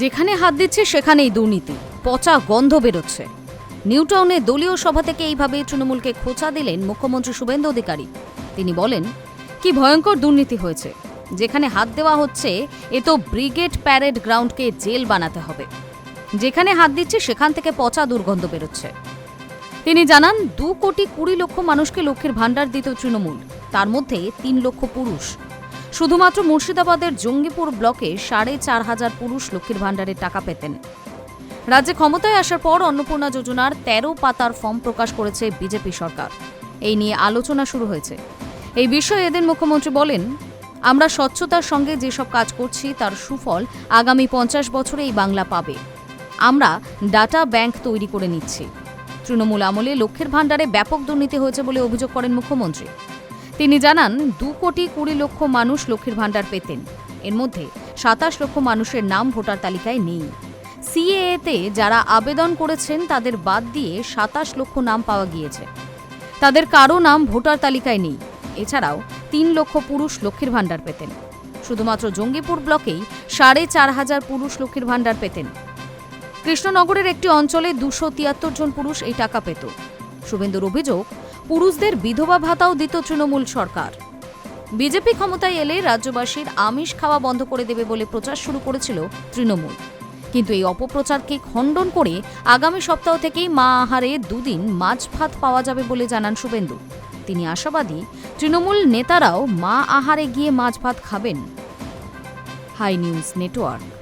যেখানে হাত দিচ্ছে সেখানেই দুর্নীতি, পচা গন্ধ বেরোচ্ছে। নিউটাউনে দলীয় সভা থেকে এইভাবে তৃণমূলকে খোঁচা দিলেন মুখ্যমন্ত্রী শুভেন্দু অধিকারী। তিনি বলেন, কি ভয়ঙ্কর দুর্নীতি হয়েছে। যেখানে হাত দেওয়া হচ্ছে এ তো ব্রিগেড প্যারেড গ্রাউন্ডকে জেল বানাতে হবে। যেখানে হাত দিচ্ছে সেখান থেকে পচা দুর্গন্ধ বেরোচ্ছে। তিনি জানান, 2,20,00,000 মানুষকে লক্ষ্মীর ভাণ্ডার দিত তৃণমূল, তার মধ্যে 3 লক্ষ পুরুষ। শুধুমাত্র মুর্শিদাবাদের জঙ্গিপুর ব্লকে 4,500 পুরুষ লক্ষ্মীর ভাণ্ডারের টাকা পেতেন। রাজ্যে ক্ষমতায় আসার পর অন্নপূর্ণা যোজনার 13 পাতার ফর্ম প্রকাশ করেছে বিজেপি সরকার। এই নিয়ে আলোচনা শুরু হয়েছে। এই বিষয়ে এদিন মুখ্যমন্ত্রী বলেন, আমরা স্বচ্ছতার সঙ্গে যেসব কাজ করছি তার সুফল আগামী 50 বছরে এই বাংলা পাবে। আমরা ডাটা ব্যাংক তৈরি করে নিচ্ছি। তৃণমূল আমলে লক্ষ্মীর ভাণ্ডারে ব্যাপক দুর্নীতি হয়েছে বলে অভিযোগ করেন মুখ্যমন্ত্রী। তিনি জানান, 2,20,00,000 মানুষ লক্ষ্মীর ভাণ্ডার পেতেন। এর মধ্যে 27 লক্ষ মানুষের নাম ভোটার তালিকায় নেই। সিএএতে যারা আবেদন করেছেন তাদের বাদ দিয়ে 27 লক্ষ নাম পাওয়া গিয়েছে। তাদের কারো নাম ভোটার তালিকায় নেই। এছাড়াও 3 লক্ষ পুরুষ লক্ষ্মীর ভাণ্ডার পেতেন। শুধুমাত্র জঙ্গিপুর ব্লকেই 4,500 পুরুষ লক্ষ্মীর ভাণ্ডার পেতেন। কৃষ্ণনগরের একটি অঞ্চলে 273 জন পুরুষ এই টাকা পেত। শুভেন্দুর অভিযোগ, পুরুষদের বিধবা ভাতাও দিত তৃণমূল সরকার। বিজেপি ক্ষমতায় এলে রাজ্যবাসীর আমিষ খাওয়া বন্ধ করে দেবে বলে প্রচার শুরু করেছিল তৃণমূল। কিন্তু এই অপপ্রচারকে খণ্ডন করে আগামী সপ্তাহ থেকেই মা আহারে 2 দিন মাছ ভাত পাওয়া যাবে বলে জানান শুভেন্দু। তিনি আশাবাদী, তৃণমূল নেতারাও মা আহারে গিয়ে মাছ ভাত খাবেন। Hi News network.